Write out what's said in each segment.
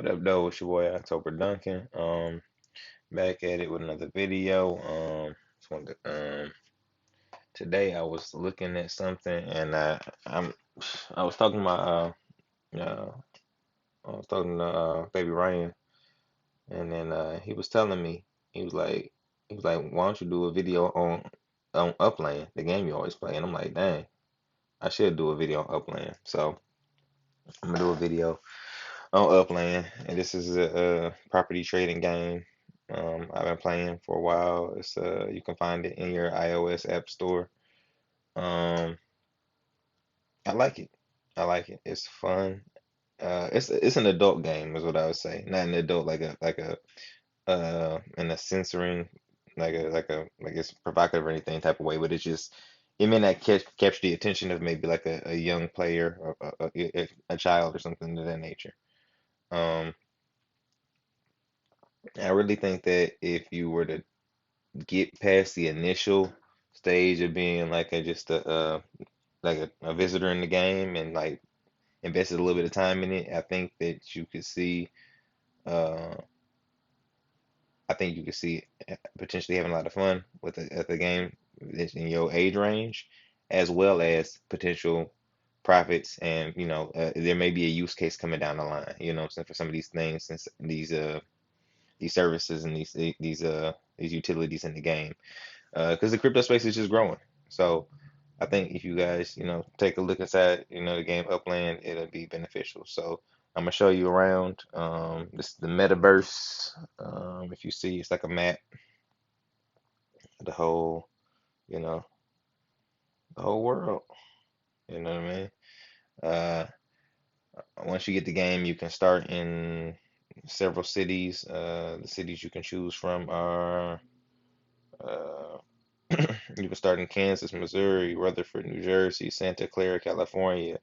What up, though? It's your boy October Duncan. Back at it with another video. Just wanted to, today I was looking at something and I was talking to uh I was talking to baby Ryan, and then he was telling me he was like why don't you do a video on Upland, the game you always play? And I'm like, dang, I should do a video on Upland. So I'm gonna do a video on Upland, and this is a property trading game. I've been playing for a while. It's you can find it in your iOS app store. Um, I like it. I like it. It's fun. It's an adult game, is what I would say. Not an adult in a censoring like it's provocative or anything type of way, but it's just it may not capture the attention of maybe like a young player or a child or something of that nature. Um, I really think that if you were to get past the initial stage of being like a just a visitor in the game and like invested a little bit of time in it, uh I think you could see potentially having a lot of fun with the game that's in your age range, as well as potential profits. And there may be a use case coming down the line, what I'm saying, for some of these things, since these services and these utilities in the game, because the crypto space is just growing. So I think if you guys, take a look inside, the game Upland, it'll be beneficial. So I'm gonna show you around. This is the metaverse. If you see, it's like a map, the whole, you know, the whole world. You know what I mean? Uh, Once you get the game, you can start in several cities. The cities you can choose from are uh, you can start in Kansas, Missouri, Rutherford, New Jersey, Santa Clara, California,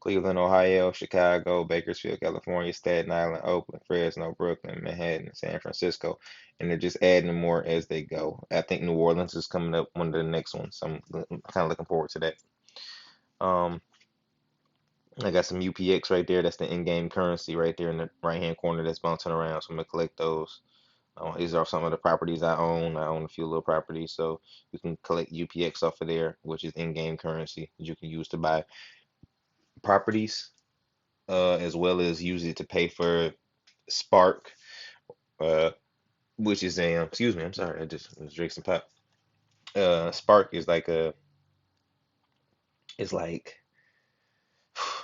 Cleveland, Ohio, Chicago, Bakersfield, California, Staten Island, Oakland, Fresno, Brooklyn, Manhattan, San Francisco, and they're just adding more as they go. I think New Orleans is coming up one of the next ones, so I'm kind of looking forward to that. Um, I got some UPX right there. That's the in-game currency right there in the right-hand corner that's bouncing around. So I'm gonna collect those. These are some of the properties I own. I own a few little properties, so you can collect UPX off of there, which is in-game currency that you can use to buy properties, as well as use it to pay for Spark, uh, which is a excuse me, I'm sorry, I just drank some pop. Spark is like a is like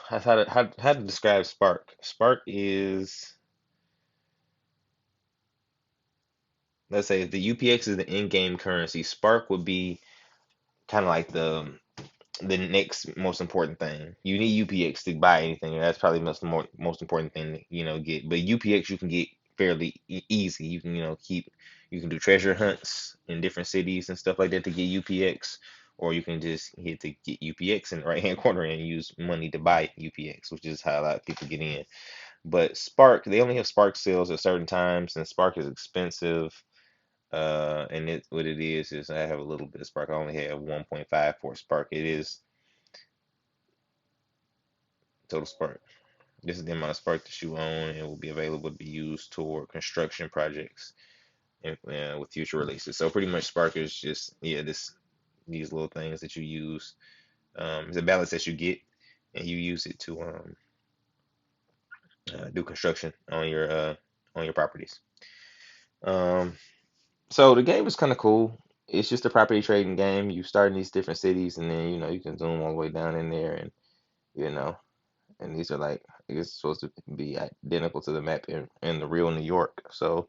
how to describe Spark. Spark is, let's say if the UPX is the in-game currency, Spark would be kind of like the next most important thing. You need UPX to buy anything, and that's probably most important thing to, get. But UPX you can get fairly easy. You can, you can do treasure hunts in different cities and stuff like that to get UPX, or you can just hit to get UPX in the right hand corner and use money to buy UPX, which is how a lot of people get in. But Spark, they only have Spark sales at certain times, and Spark is expensive. And what it is I have a little bit of Spark. I only have 1.5 for Spark. It is total Spark. This is the amount of Spark that you own and will be available to be used toward construction projects and with future releases. So pretty much Spark is just, yeah, these little things that you use. It's a balance that you get, and you use it to do construction on your properties. Um, so the game is kind of cool. It's just a property trading game. You start in these different cities, and then you can zoom all the way down in there, and you know and these are like, I guess, supposed to be identical to the map in the real New York. So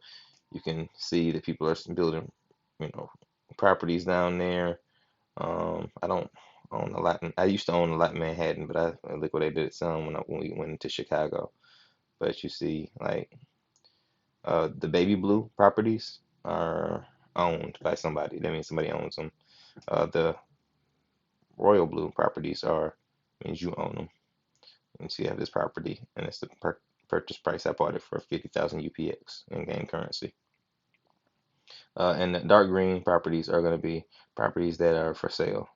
you can see that people are building, you know, properties down there. I don't own a lot. I used to own a lot in Manhattan, but I liquidated some when we went into Chicago. But you see, like, the baby blue properties are owned by somebody. That means somebody owns them. The royal blue properties are means you own them. And so you have this property, and it's the purchase price. I bought it for 50,000 UPX in game currency. And the dark green properties are going to be properties that are for sale.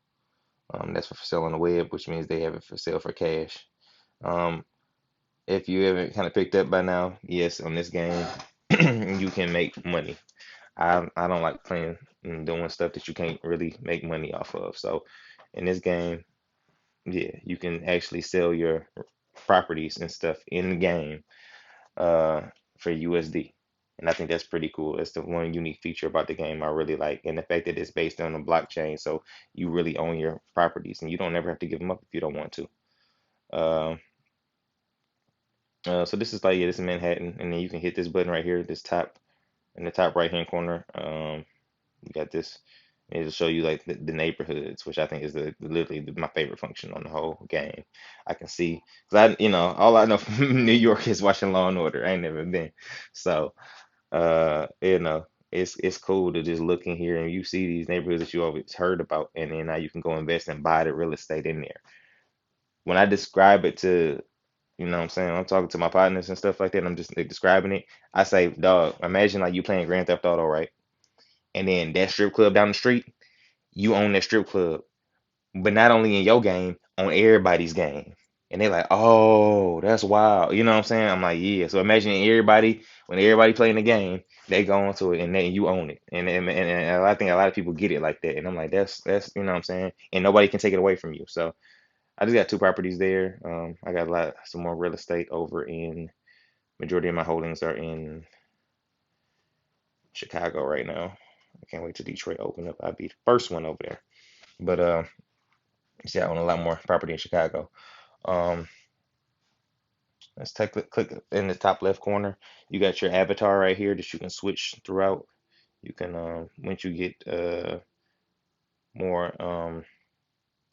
That's for sale on the web, which means they have it for sale for cash. Um, if you haven't kind of picked up by now, yes, on this game, you can make money. I don't like playing and doing stuff that you can't really make money off of. So in this game, yeah, you can actually sell your properties and stuff in the game uh, for USD. And I think that's pretty cool. That's the one unique feature about the game I really like. And the fact that it's based on a blockchain, so you really own your properties and you don't ever have to give them up if you don't want to. Uh, so this is like, yeah, this is Manhattan. And then you can hit this button right here, this top in the top right hand corner. You got this. It'll show you like the neighborhoods, which I think is literally my favorite function on the whole game. I can see, cause all I know from New York is watching Law and Order. I ain't never been, so it's cool to just look in here and you see these neighborhoods that you always heard about, and then now you can go invest and buy the real estate in there. When I describe it to, what I'm saying, I'm talking to my partners and stuff like that, and I'm just like, describing it. I say, dog, imagine like you playing Grand Theft Auto, right? And then that strip club down the street, you own that strip club, but not only in your game, on everybody's game. And they're like, oh, that's wild. You know what I'm saying? I'm like, yeah. So imagine everybody, when everybody playing the game, they go into it and then you own it. And I think a lot of people get it like that. And I'm like, that's you know what I'm saying? And nobody can take it away from you. So I just got two properties there. I got some more real estate over in, majority of my holdings are in Chicago right now. I can't wait till Detroit open up. I'll be the first one over there. But see, I own a lot more property in Chicago. Um, let's click in the top left corner. You got your avatar right here that you can switch throughout. You can once you get more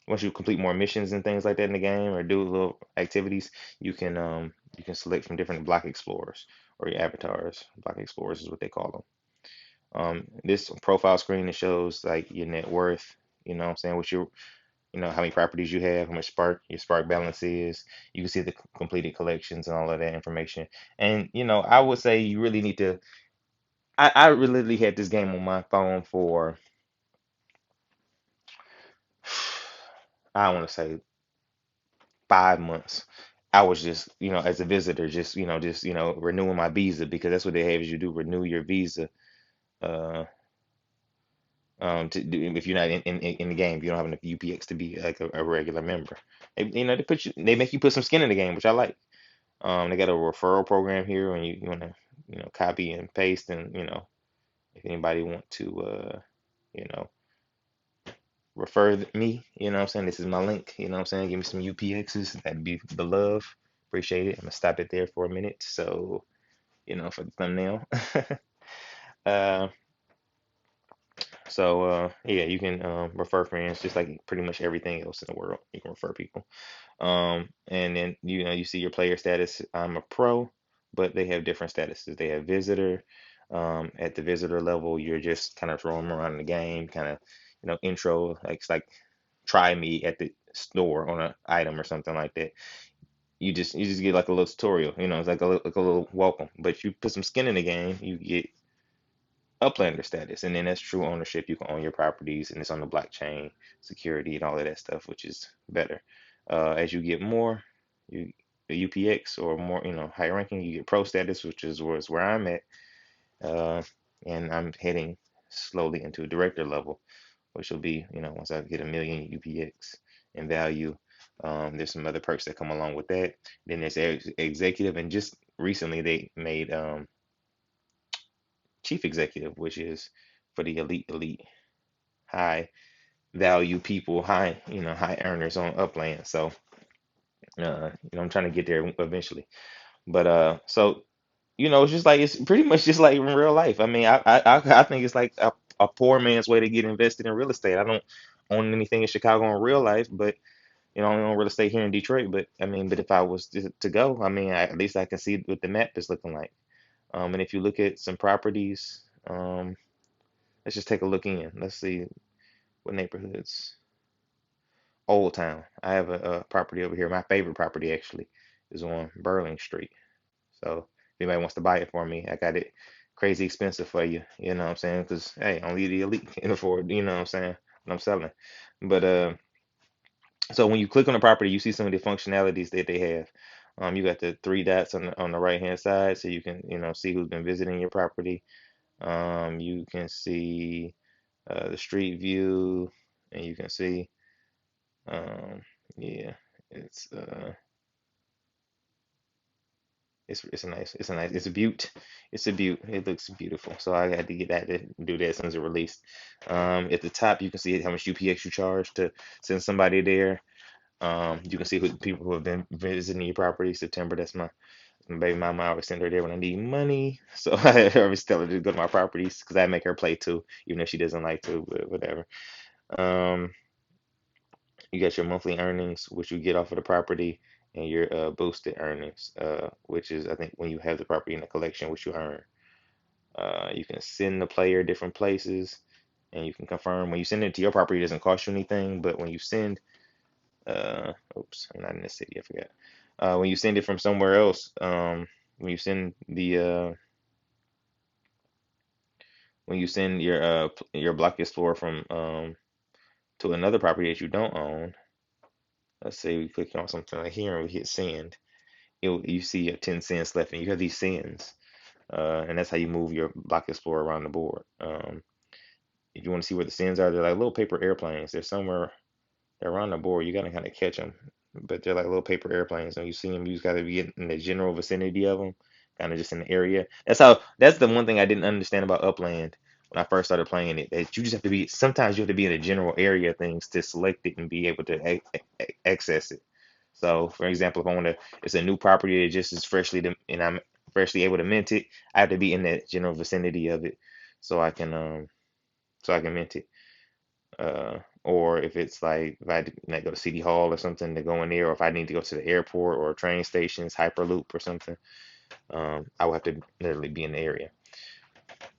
once you complete more missions and things like that in the game or do little activities, you can select from different block explorers or your avatars. Block explorers is what they call them. This profile screen, it shows like your net worth, you know what I'm saying, what your how many properties you have, how much your spark balance is. You can see the completed collections and all of that information. And I would say you really need to. I literally had this game on my phone for I want to say 5 months. I was just, as a visitor, just renewing my visa because that's what they have is you do renew your visa. Uh, to do if you're not in the game, if you don't have enough UPX to be like a regular member. They make you put some skin in the game, which I like. They got a referral program here when you want to, copy and paste, and if anybody want to, you know, refer me, what I'm saying, this is my link. What I'm saying, give me some UPXs. That'd be the love. Appreciate it. I'm gonna stop it there for a minute. So, for the thumbnail. uh, yeah, you can refer friends just like pretty much everything else in the world. You can refer people. And then you see your player status. I'm a pro, but they have different statuses. They have visitor. At the visitor level, you're just kind of throwing them around in the game, kind of intro. Like it's like try me at the store on an item or something like that. You just get like a little tutorial. It's like a little welcome. But you put some skin in the game, you get Uplander status, and then that's true ownership. You can own your properties, and it's on the blockchain, security, and all of that stuff, which is better. As you get more, you the UPX or more, higher ranking, you get pro status, which is where I'm at, uh, and I'm heading slowly into a director level, which will be, once I get a million UPX in value. There's some other perks that come along with that. Then there's executive, and just recently they made chief executive, which is for the elite, high value people, high earners on Upland. So, I'm trying to get there eventually. But so it's just like it's pretty much just like in real life. I mean, I think it's like a poor man's way to get invested in real estate. I don't own anything in Chicago in real life, but I own real estate here in Detroit. But I mean, but if I was to go, I mean, at least I can see what the map is looking like. And if you look at some properties, let's just take a look in. Let's see what neighborhoods. Old Town. I have a property over here. My favorite property actually is on Burling Street. So if anybody wants to buy it for me, I got it crazy expensive for you. You know what I'm saying? Because hey, only the elite can afford. You know what I'm saying? What I'm selling. But so when you click on the property, you see some of the functionalities that they have. You got the three dots on the right hand side, so you can see who's been visiting your property. You can see the street view, and you can see um, yeah, it's uh, it's a beaut. It's a beaut. It looks beautiful. So I had to get that to do that since it released. At the top, you can see how much UPX you charge to send somebody there. You can see who people who have been visiting your property. September, that's my baby mama. I always send her there when I need money. So I always tell her to go to my properties because I make her play too, even if she doesn't like to, but whatever. Um, you got your monthly earnings, which you get off of the property, and your boosted earnings, which is I think when you have the property in the collection, which you earn. You can send the player different places, and you can confirm when you send it to your property, it doesn't cost you anything. But when you send, oops, I'm not in the city, I forgot. When you send it from somewhere else, when you send the when you send your block explorer from to another property that you don't own, let's say we click on something like here and we hit send, you see your 10 cents left, and you have these sends, and that's how you move your block explorer around the board. If you want to see where the sends are, they're like little paper airplanes. They're somewhere they're around the board. You gotta kind of catch them, but they're like little paper airplanes. When you see them, you just gotta be in the general vicinity of them, kind of just in the area. That's the one thing I didn't understand about Upland when I first started playing it. That you just have to be. Sometimes you have to be in the general area of things to select it and be able to access it. So, for example, if I want to, it's a new property that just is and I'm freshly able to mint it. I have to be in that general vicinity of it, so I can mint it. Or if it's like if I like go to City Hall or something to go in there, or if I need to go to the airport or train stations, Hyperloop or something, I would have to literally be in the area.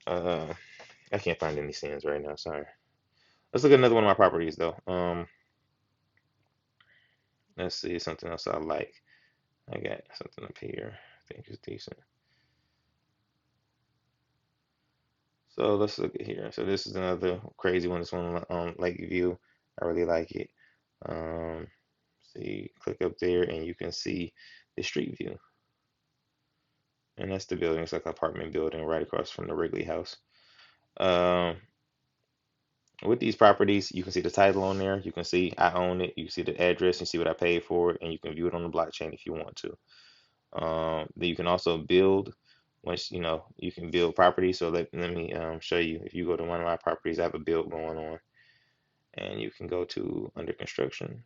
Uh, I can't find any sins right now. Sorry. Let's look at another one of my properties though. Let's see something else I like. I got something up here. I think it's decent. So let's look at here. So this is another crazy one. This one on Lakeview. I really like it. Um, see, click up there and you can see the street view. And that's the building. It's like an apartment building right across from the Wrigley House. Um, with these properties, you can see the title on there. You can see I own it. You can see the address and see what I paid for it, and you can view it on the blockchain if you want to. Then you can also build. Once you can build properties. So let me show you. If you go to one of my properties, I have a build going on, and you can go to under construction,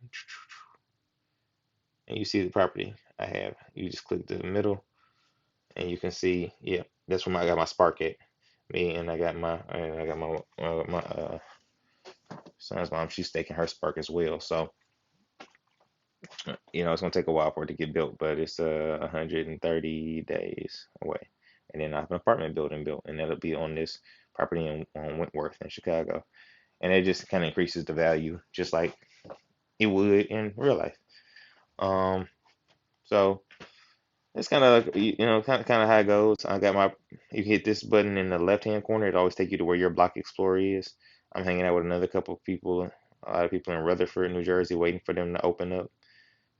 and you see the property I have. You just click the middle, and you can see, yeah, that's where I got my Spark at. Me and I got my son's mom. She's staking her Spark as well. So it's gonna take a while for it to get built, but it's 130 days away. And then I have an apartment building built, and that'll be on this property on Wentworth in Chicago. And it just kind of increases the value, just like it would in real life. Um, so it's kind of like, kind of how it goes. You hit this button in the left-hand corner, it always take you to where your block explorer is. I'm hanging out with another couple of people, a lot of people in Rutherford, New Jersey, waiting for them to open up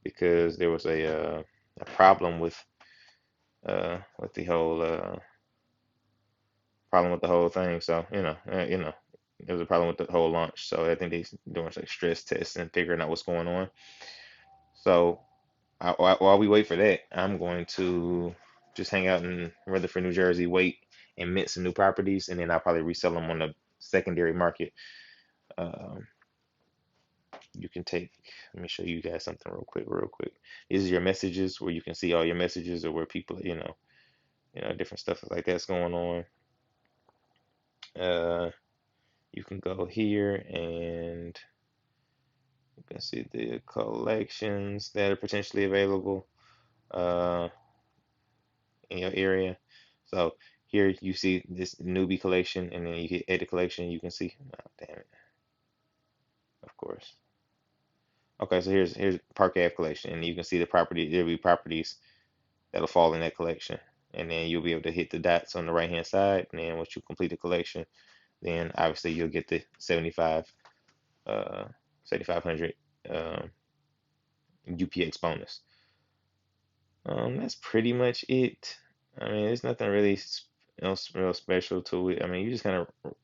because there was a problem with the whole thing. So there was a problem with the whole launch. So I think they doing like stress tests and figuring out what's going on. So while we wait for that, I'm going to just hang out in Rutherford, New Jersey, wait and mint some new properties, and then I'll probably resell them on the secondary market. Um, you can take, let me show you guys something real quick. These are your messages where you can see all your messages or where people, different stuff like that's going on. Uh, you can go here and you can see the collections that are potentially available. Uh, in your area. So here you see this newbie collection, and then you hit edit collection. You can see, oh, damn it, of course. Okay, so here's Park Ave collection, and you can see the property. There'll be properties that'll fall in that collection, and then you'll be able to hit the dots on the right hand side. And then once you complete the collection, then obviously you'll get the 7,500 UPX bonus. That's pretty much it. I mean, there's nothing really else real special to it. I mean, you just kind of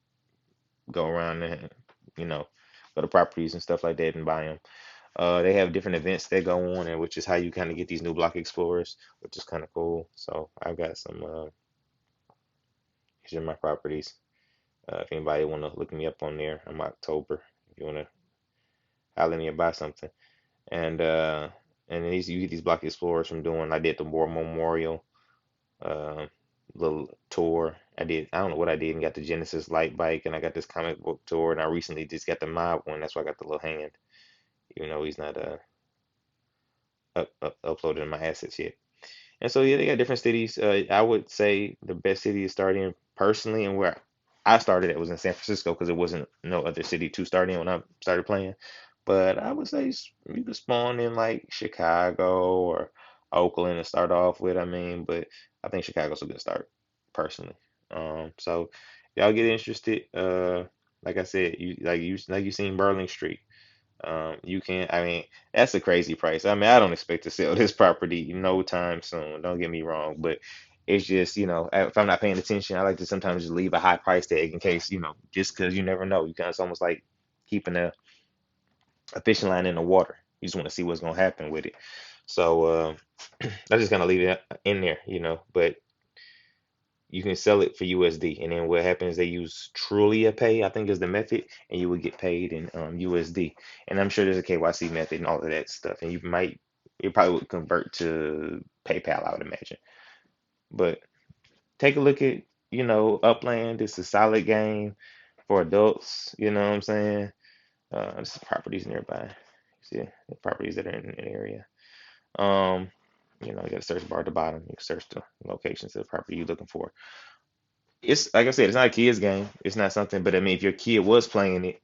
go around and, you know, go to properties and stuff like that and buy them. They have different events that go on, and which is how you kind of get these new block explorers, which is kind of cool. So I've got some. These are my properties. If anybody want to look me up on there, I'm October. If you want to holler at me or buy something, and and then these you get these block explorers from doing. I did the War Memorial uh, little tour. I don't know what I did and got the Genesis light bike, and I got this comic book tour, and I recently just got the mob one. That's why I got the little hand, even though he's not uploaded in my assets yet. And so yeah, they got different cities. I would say the best city to start in personally, and where I started it was in San Francisco because there wasn't no other city to start in when I started playing. But I would say you could spawn in like Chicago or Oakland to start off with. I mean, but I think Chicago's a good start personally. So y'all get interested. Like I said, you seen Burling Street. You can, I mean, that's a crazy price. I mean, I don't expect to sell this property no time soon. Don't get me wrong, but it's just, if I'm not paying attention, I like to sometimes just leave a high price tag in case, just because you never know. It's almost like keeping a fishing line in the water. You just want to see what's going to happen with it. So, I just kind of leave it in there, but you can sell it for USD, and then what happens? They use Trulia Pay, I think is the method, and you would get paid in USD. And I'm sure there's a KYC method and all of that stuff, and it probably would convert to PayPal, I would imagine. But take a look at, Upland. It's a solid game for adults. You know what I'm saying? This is properties nearby. See the properties that are in the area. Um, you got a search bar at the bottom. You can search the locations of the property you're looking for. It's like I said, it's not a kid's game. It's not something, but I mean, if your kid was playing it,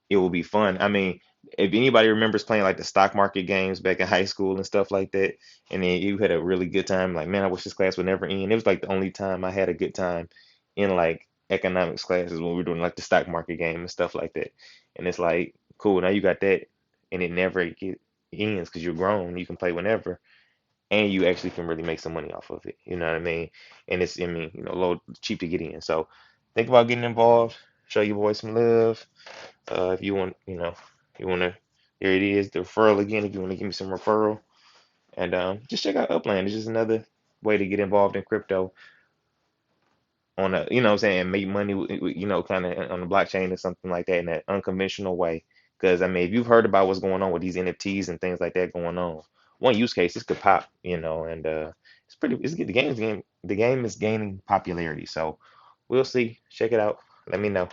it will be fun. I mean, if anybody remembers playing like the stock market games back in high school and stuff like that, and then you had a really good time, like, man, I wish this class would never end. It was like the only time I had a good time in like economics classes when we were doing like the stock market game and stuff like that. And it's like, cool, now you got that, and it never ends because you're grown. You can play whenever and you actually can really make some money off of it. You know what I mean? And it's, I mean, low cheap to get in. So think about getting involved. Show your boy some love. If you want, you want to, here it is, the referral again. If you want to give me some referral, and just check out Upland. It's just another way to get involved in crypto on a, what I'm saying, make money, kind of on the blockchain or something like that in an unconventional way. Because I mean, if you've heard about what's going on with these NFTs and things like that going on, one use case this could pop, and it's good. The game is gaining popularity. So we'll see. Check it out. Let me know.